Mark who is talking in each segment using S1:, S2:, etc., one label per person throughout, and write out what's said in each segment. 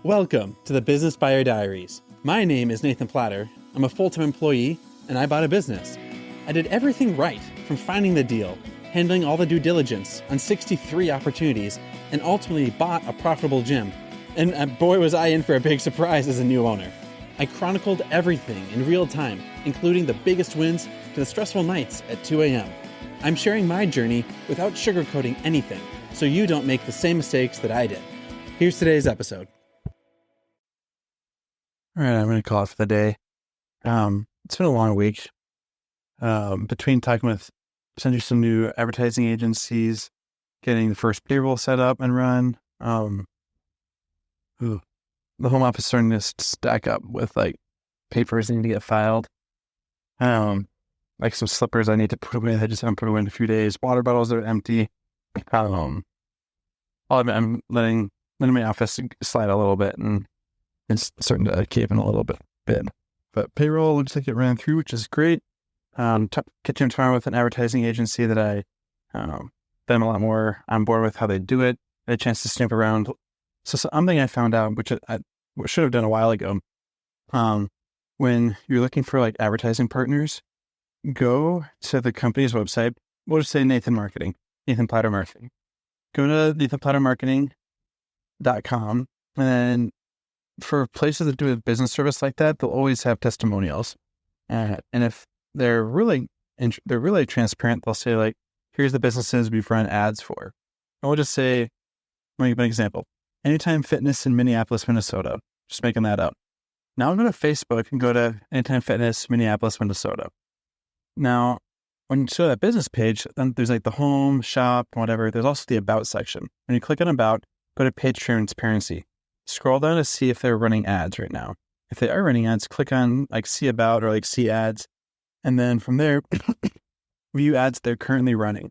S1: Welcome to the Business Buyer Diaries. My name is Nathan Platter. I'm a full-time employee, and I bought a business. I did everything right, from finding the deal, handling all the due diligence on 63 opportunities, and ultimately bought a profitable gym. And boy, was I in for a big surprise as a new owner. I chronicled everything in real time, including the biggest wins to the stressful nights at 2 a.m. I'm sharing my journey without sugarcoating anything, so you don't make the same mistakes that I did. Here's today's episode.
S2: All right, I'm going to call it for the day. It's been a long week. Between talking with essentially some new advertising agencies, getting the first payroll set up and run. The home office starting to stack up with like papers that need to get filed. Like some slippers I need to put away. I just haven't put away in a few days. Water bottles that are empty. All of it, I'm letting my office slide a little bit, and it's starting to cave in a little bit. But payroll looks like it ran through, which is great. Catching tomorrow with an advertising agency that I been a lot more on board with how they do it. I had a chance to snoop around. So something I found out, which I should have done a while ago, when you're looking for like advertising partners, go to the company's website. We'll just say Nathan Platter Marketing. Go to nathanplattermarketing.com, and then for places that do a business service like that, they'll always have testimonials. And if they're really transparent, they'll say like, here's the businesses we've run ads for. And we'll just say, let me give an example. Anytime Fitness in Minneapolis, Minnesota. Just making that up. Now I'll go to Facebook and go to Anytime Fitness, Minneapolis, Minnesota. Now, when you show that business page, then there's like the home, shop, whatever. There's also the about section. When you click on about, go to page transparency. Scroll down to see if they're running ads right now. If they are running ads, click on like see about or like see ads. And then from there, view ads they're currently running.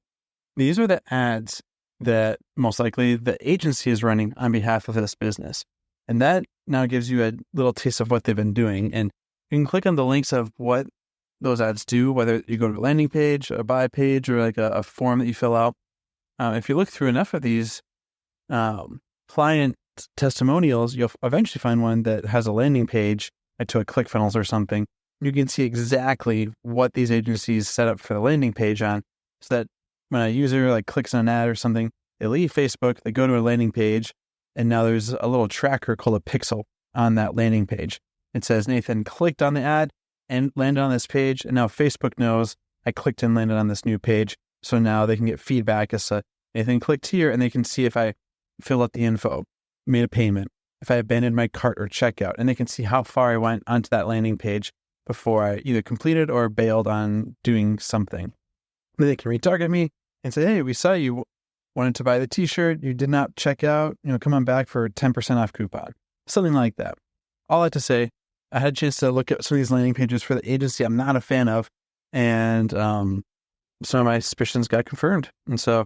S2: These are the ads that most likely the agency is running on behalf of this business. And that now gives you a little taste of what they've been doing. And you can click on the links of what those ads do, whether you go to a landing page, a buy page, or like a form that you fill out. If you look through enough of these client testimonials, you'll eventually find one that has a landing page to a ClickFunnels or something. You can see exactly what these agencies set up for the landing page on, so that when a user like clicks on an ad or something, they leave Facebook, they go to a landing page, and now there's a little tracker called a pixel on that landing page. It says Nathan clicked on the ad and landed on this page, and now Facebook knows I clicked and landed on this new page. So now they can get feedback as to Nathan clicked here, and they can see if I fill out the info, made a payment, if I abandoned my cart or checkout, and they can see how far I went onto that landing page before I either completed or bailed on doing something. Then they can retarget me and say, hey, we saw you wanted to buy the t-shirt, you did not check out, come on back for a 10% off coupon, something like that. All I have to say, I had a chance to look at some of these landing pages for the agency I'm not a fan of, and some of my suspicions got confirmed. And so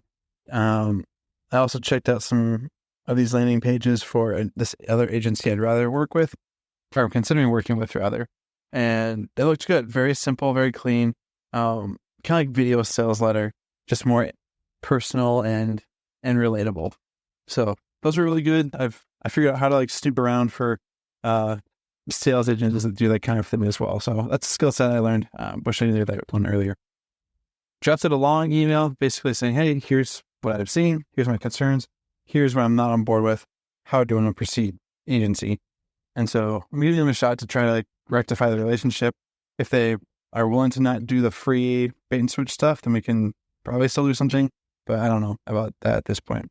S2: I also checked out some of these landing pages for this other agency I'd rather work with, or I'm considering working with rather. And it looked good. Very simple, very clean. Kind of like video sales letter, just more personal and relatable. So those are really good. I figured out how to like snoop around for sales agents that do that kind of thing as well. So that's a skill set I learned. Wish I knew that one earlier. Drafted a long email basically saying, hey, here's what I've seen. Here's my concerns. Here's what I'm not on board with. How do I want to proceed, agency? And so I'm giving them a shot to try to like rectify the relationship. If they are willing to not do the free bait and switch stuff, then we can probably still do something. But I don't know about that at this point.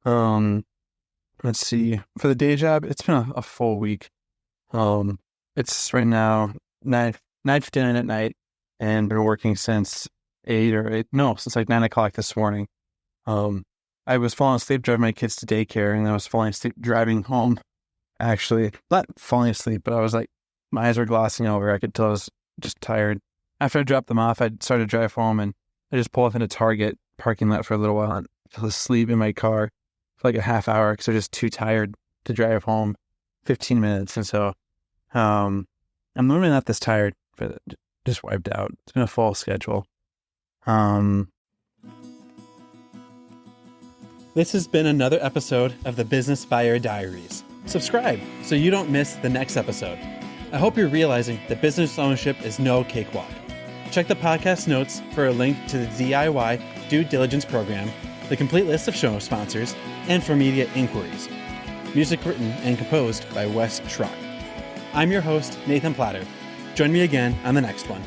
S2: Let's see. For the day job, it's been a full week. It's right now 9:59 at night, and been working since since like 9 o'clock this morning. I was falling asleep driving my kids to daycare, and I was falling asleep driving home. Actually, not falling asleep, but I was like, my eyes were glossing over. I could tell I was just tired. After I dropped them off, I started to drive home, and I just pulled up into Target parking lot for a little while and fell asleep in my car for like a half hour because I was just too tired to drive home. 15 minutes. And so I'm normally not this tired, but just wiped out. It's been a full schedule.
S1: This has been another episode of the Business Buyer Diaries. Subscribe so you don't miss the next episode. I hope you're realizing that business ownership is no cakewalk. Check the podcast notes for a link to the DIY due diligence program, the complete list of show sponsors, and for media inquiries. Music written and composed by Wes Schrock. I'm your host, Nathan Platter. Join me again on the next one.